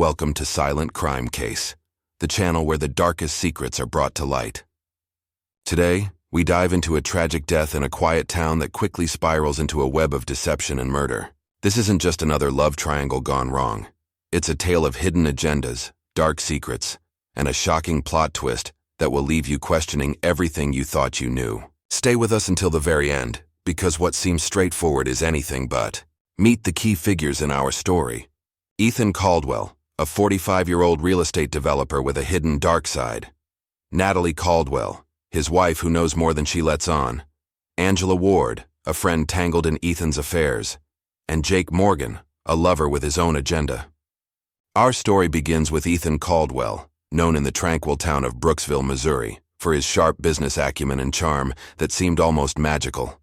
Welcome to Silent Crime Case, the channel where the darkest secrets are brought to light. Today, we dive into a tragic death in a quiet town that quickly spirals into a web of deception and murder. This isn't just another love triangle gone wrong. It's a tale of hidden agendas, dark secrets, and a shocking plot twist that will leave you questioning everything you thought you knew. Stay with us until the very end, because what seems straightforward is anything but. Meet the key figures in our story. Ethan Caldwell, a 45-year-old real estate developer with a hidden dark side. Natalie Caldwell, his wife who knows more than she lets on. Angela Ward, a friend tangled in Ethan's affairs. And Jake Morgan, a lover with his own agenda. Our story begins with Ethan Caldwell, known in the tranquil town of Brooksville, Missouri, for his sharp business acumen and charm that seemed almost magical.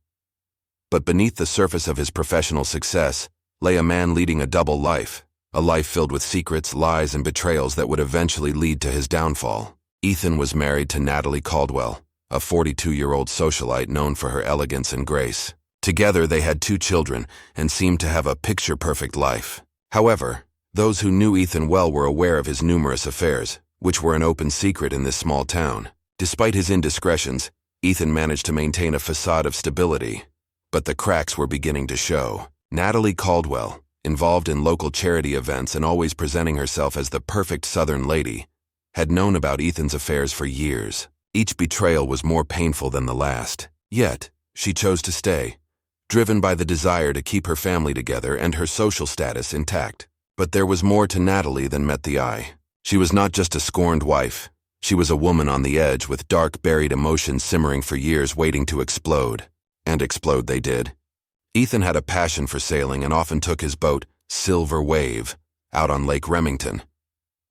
But beneath the surface of his professional success lay a man leading a double life, a life filled with secrets, lies, and betrayals that would eventually lead to his downfall. Ethan was married to Natalie Caldwell, a 42-year-old socialite known for her elegance and grace. Together they had 2 children and seemed to have a picture-perfect life. However, those who knew Ethan well were aware of his numerous affairs, which were an open secret in this small town. Despite his indiscretions, Ethan managed to maintain a facade of stability. But the cracks were beginning to show. Natalie Caldwell, involved in local charity events and always presenting herself as the perfect Southern lady, had known about Ethan's affairs for years. Each betrayal was more painful than the last. Yet, she chose to stay, driven by the desire to keep her family together and her social status intact. But there was more to Natalie than met the eye. She was not just a scorned wife. She was a woman on the edge with dark, buried emotions simmering for years waiting to explode. And explode they did. Ethan had a passion for sailing and often took his boat, Silver Wave, out on Lake Remington.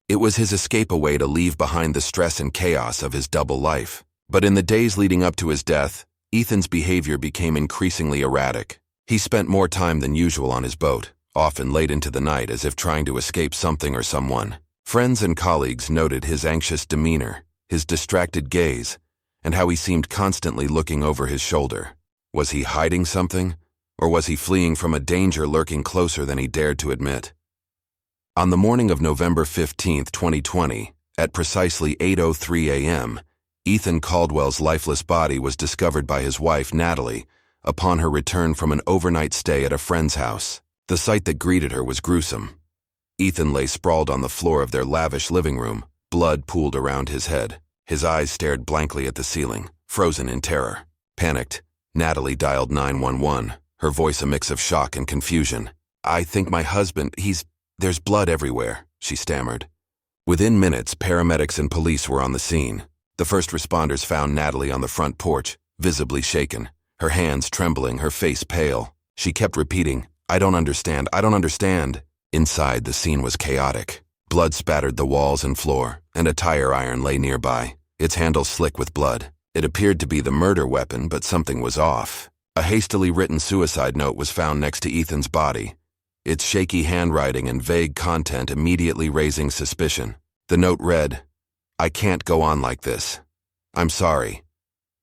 It was his escape away to leave behind the stress and chaos of his double life. But in the days leading up to his death, Ethan's behavior became increasingly erratic. He spent more time than usual on his boat, often late into the night as if trying to escape something or someone. Friends and colleagues noted his anxious demeanor, his distracted gaze, and how he seemed constantly looking over his shoulder. Was he hiding something? Or was he fleeing from a danger lurking closer than he dared to admit? On the morning of November 15, 2020, at precisely 8:03 a.m., Ethan Caldwell's lifeless body was discovered by his wife, Natalie, upon her return from an overnight stay at a friend's house. The sight that greeted her was gruesome. Ethan lay sprawled on the floor of their lavish living room, blood pooled around his head. His eyes stared blankly at the ceiling, frozen in terror. Panicked, Natalie dialed 911, her voice a mix of shock and confusion. "I think my husband, there's blood everywhere," she stammered. Within minutes, paramedics and police were on the scene. The first responders found Natalie on the front porch, visibly shaken, her hands trembling, her face pale. She kept repeating, I don't understand. Inside, the scene was chaotic. Blood spattered the walls and floor, and a tire iron lay nearby, its handle slick with blood. It appeared to be the murder weapon, but something was off. A hastily written suicide note was found next to Ethan's body, its shaky handwriting and vague content immediately raising suspicion. The note read, "I can't go on like this. I'm sorry."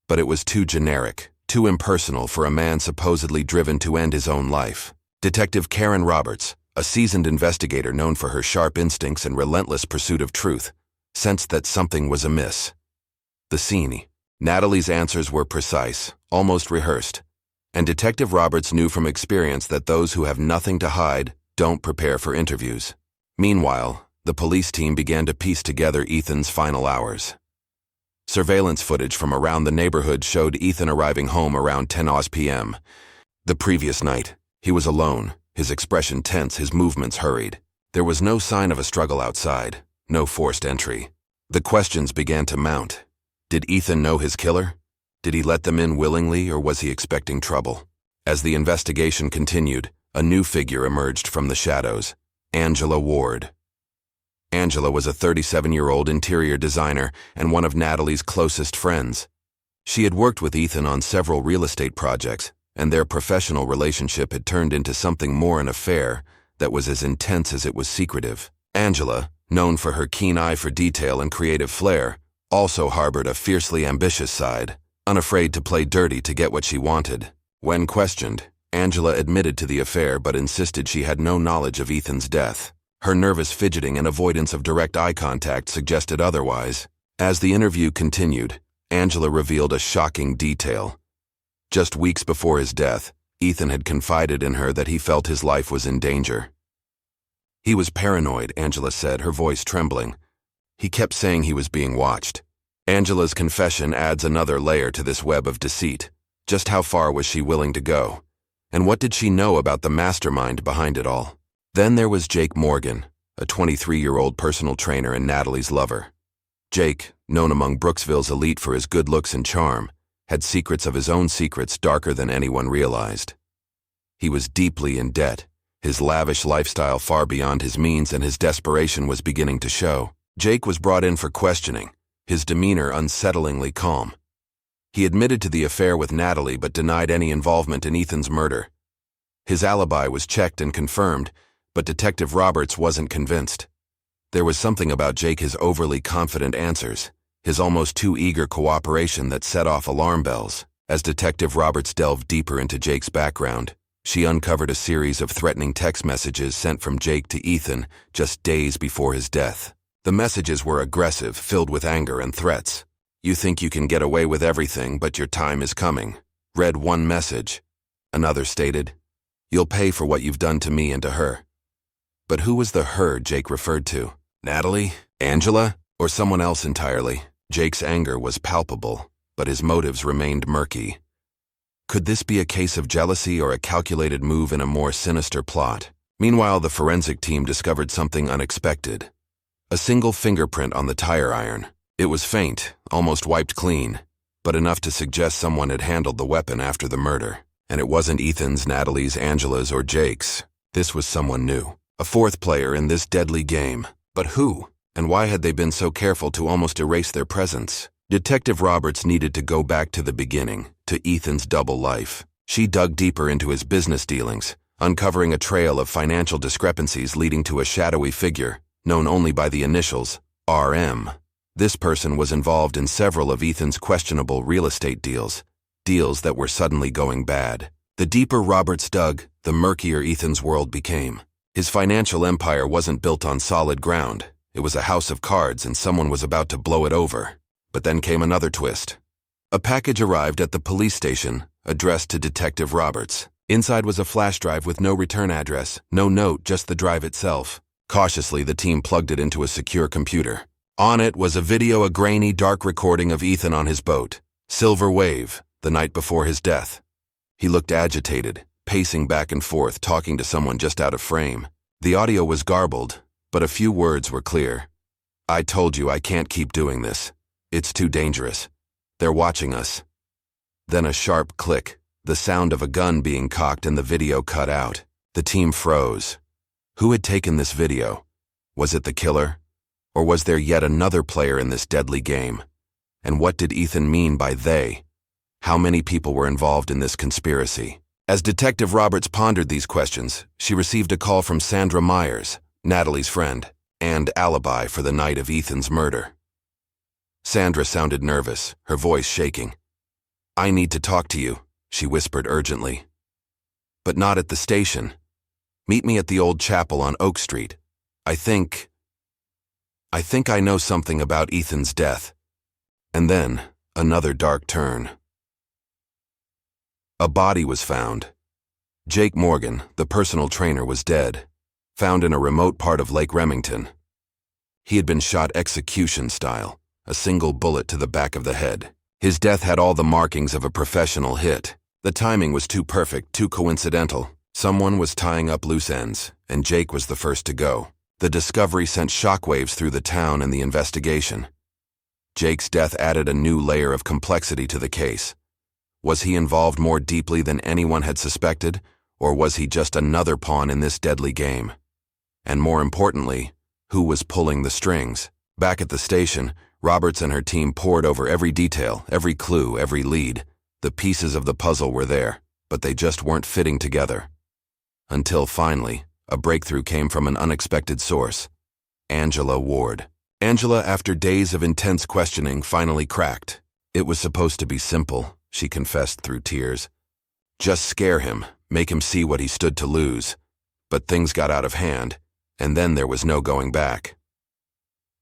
But it was too generic, too impersonal for a man supposedly driven to end his own life. Detective Karen Roberts, a seasoned investigator known for her sharp instincts and relentless pursuit of truth, sensed that something was amiss. The scene. Natalie's answers were precise, almost rehearsed. And Detective Roberts knew from experience that those who have nothing to hide don't prepare for interviews. Meanwhile, the police team began to piece together Ethan's final hours. Surveillance footage from around the neighborhood showed Ethan arriving home around 10 p.m. The previous night, he was alone, his expression tense, his movements hurried. There was no sign of a struggle outside, no forced entry. The questions began to mount. Did Ethan know his killer? Did he let them in willingly, or was he expecting trouble? As the investigation continued, a new figure emerged from the shadows, Angela Ward. Angela was a 37-year-old interior designer and one of Natalie's closest friends. She had worked with Ethan on several real estate projects, and their professional relationship had turned into something more an affair that was as intense as it was secretive. Angela, known for her keen eye for detail and creative flair, also harbored a fiercely ambitious side, unafraid to play dirty to get what she wanted. When questioned, Angela admitted to the affair but insisted she had no knowledge of Ethan's death. Her nervous fidgeting and avoidance of direct eye contact suggested otherwise. As the interview continued, Angela revealed a shocking detail. Just weeks before his death, Ethan had confided in her that he felt his life was in danger. He was paranoid, Angela said, her voice trembling. He kept saying he was being watched. Angela's confession adds another layer to this web of deceit. Just how far was she willing to go? And what did she know about the mastermind behind it all? Then there was Jake Morgan, a 23-year-old personal trainer and Natalie's lover. Jake, known among Brooksville's elite for his good looks and charm, had secrets of his own secrets darker than anyone realized. He was deeply in debt, his lavish lifestyle far beyond his means, and his desperation was beginning to show. Jake was brought in for questioning, his demeanor unsettlingly calm. He admitted to the affair with Natalie but denied any involvement in Ethan's murder. His alibi was checked and confirmed, but Detective Roberts wasn't convinced. There was something about Jake's overly confident answers, his almost too eager cooperation that set off alarm bells. As Detective Roberts delved deeper into Jake's background, she uncovered a series of threatening text messages sent from Jake to Ethan just days before his death. The messages were aggressive, filled with anger and threats. "You think you can get away with everything, but your time is coming," read one message. Another stated, "You'll pay for what you've done to me and to her." But who was the her Jake referred to? Natalie? Angela? Or someone else entirely? Jake's anger was palpable, but his motives remained murky. Could this be a case of jealousy or a calculated move in a more sinister plot? Meanwhile, the forensic team discovered something unexpected. A single fingerprint on the tire iron. It was faint, almost wiped clean, but enough to suggest someone had handled the weapon after the murder. And it wasn't Ethan's, Natalie's, Angela's, or Jake's. This was someone new. A fourth player in this deadly game. But who? And why had they been so careful to almost erase their presence? Detective Roberts needed to go back to the beginning, to Ethan's double life. She dug deeper into his business dealings, uncovering a trail of financial discrepancies leading to a shadowy figure, known only by the initials, RM. This person was involved in several of Ethan's questionable real estate deals that were suddenly going bad. The deeper Roberts dug, the murkier Ethan's world became. His financial empire wasn't built on solid ground. It was a house of cards, and someone was about to blow it over. But then came another twist. A package arrived at the police station, addressed to Detective Roberts. Inside was a flash drive with no return address, no note, just the drive itself. Cautiously, the team plugged it into a secure computer. On it was a grainy, dark recording of Ethan on his boat, Silver Wave, the night before his death. He looked agitated, pacing back and forth, talking to someone just out of frame. The audio was garbled, but a few words were clear. "I told you I can't keep doing this. It's too dangerous. They're watching us." Then a sharp click, the sound of a gun being cocked, and the video cut out. The team froze. Who had taken this video? Was it the killer? Or was there yet another player in this deadly game? And what did Ethan mean by they? How many people were involved in this conspiracy? As Detective Roberts pondered these questions, she received a call from Sandra Myers, Natalie's friend, and alibi for the night of Ethan's murder. Sandra sounded nervous, her voice shaking. "I need to talk to you," she whispered urgently. "But not at the station. Meet me at the old chapel on Oak Street. I think I know something about Ethan's death." And then, another dark turn. A body was found. Jake Morgan, the personal trainer, was dead, found in a remote part of Lake Remington. He had been shot execution style, a single bullet to the back of the head. His death had all the markings of a professional hit. The timing was too perfect, too coincidental. Someone was tying up loose ends, and Jake was the first to go. The discovery sent shockwaves through the town and the investigation. Jake's death added a new layer of complexity to the case. Was he involved more deeply than anyone had suspected, or was he just another pawn in this deadly game? And more importantly, who was pulling the strings? Back at the station, Roberts and her team pored over every detail, every clue, every lead. The pieces of the puzzle were there, but they just weren't fitting together. Until finally, a breakthrough came from an unexpected source. Angela Ward. Angela, after days of intense questioning, finally cracked. It was supposed to be simple, she confessed through tears. Just scare him, make him see what he stood to lose. But things got out of hand. And then there was no going back.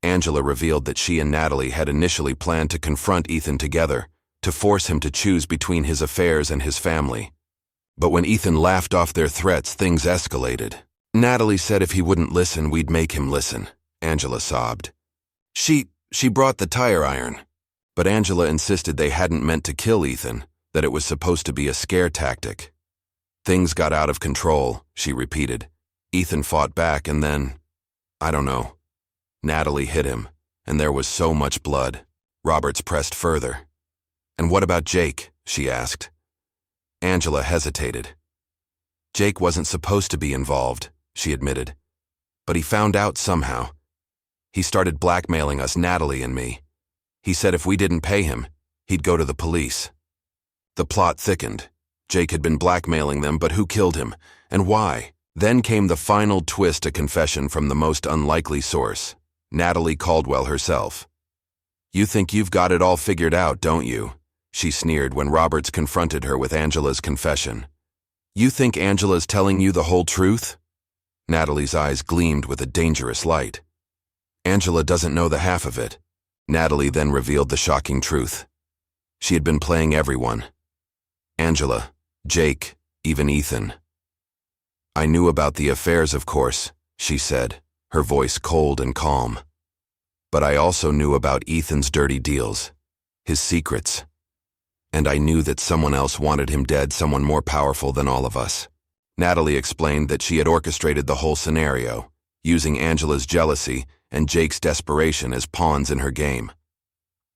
Angela revealed that she and Natalie had initially planned to confront Ethan together, to force him to choose between his affairs and his family. But when Ethan laughed off their threats, things escalated. Natalie said if he wouldn't listen, we'd make him listen, Angela sobbed. She brought the tire iron. But Angela insisted they hadn't meant to kill Ethan, that it was supposed to be a scare tactic. Things got out of control, she repeated. Ethan fought back and then, I don't know. Natalie hit him, and there was so much blood. Roberts pressed further. And what about Jake? She asked. Angela hesitated. Jake wasn't supposed to be involved, she admitted. But he found out somehow. He started blackmailing us, Natalie and me. He said if we didn't pay him, he'd go to the police. The plot thickened. Jake had been blackmailing them, but who killed him, and why? Then came the final twist, a confession from the most unlikely source, Natalie Caldwell herself. You think you've got it all figured out, don't you? She sneered when Roberts confronted her with Angela's confession. You think Angela's telling you the whole truth? Natalie's eyes gleamed with a dangerous light. Angela doesn't know the half of it. Natalie then revealed the shocking truth. She had been playing everyone. Angela, Jake, even Ethan. I knew about the affairs, of course, she said, her voice cold and calm. But I also knew about Ethan's dirty deals, his secrets. And I knew that someone else wanted him dead, someone more powerful than all of us. Natalie explained that she had orchestrated the whole scenario, using Angela's jealousy and Jake's desperation as pawns in her game.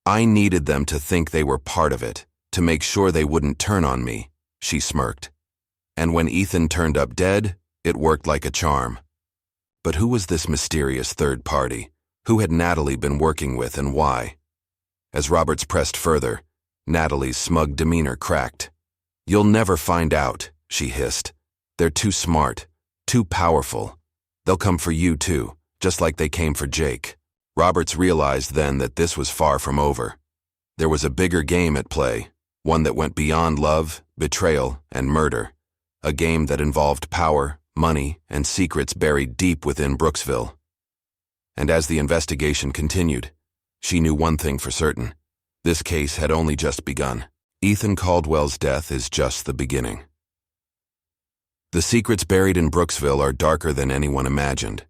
I needed them to think they were part of it, to make sure they wouldn't turn on me, she smirked. And when Ethan turned up dead, it worked like a charm. But who was this mysterious third party? Who had Natalie been working with and why? As Roberts pressed further, Natalie's smug demeanor cracked. You'll never find out, she hissed. They're too smart, too powerful. They'll come for you too, just like they came for Jake. Roberts realized then that this was far from over. There was a bigger game at play, one that went beyond love, betrayal, and murder. A game that involved power, money, and secrets buried deep within Brooksville. And as the investigation continued, she knew one thing for certain. This case had only just begun. Ethan Caldwell's death is just the beginning. The secrets buried in Brooksville are darker than anyone imagined.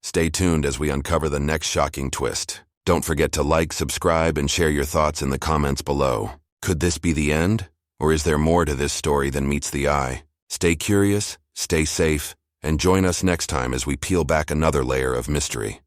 Stay tuned as we uncover the next shocking twist. Don't forget to like, subscribe, and share your thoughts in the comments below. Could this be the end? Or is there more to this story than meets the eye? Stay curious, stay safe, and join us next time as we peel back another layer of mystery.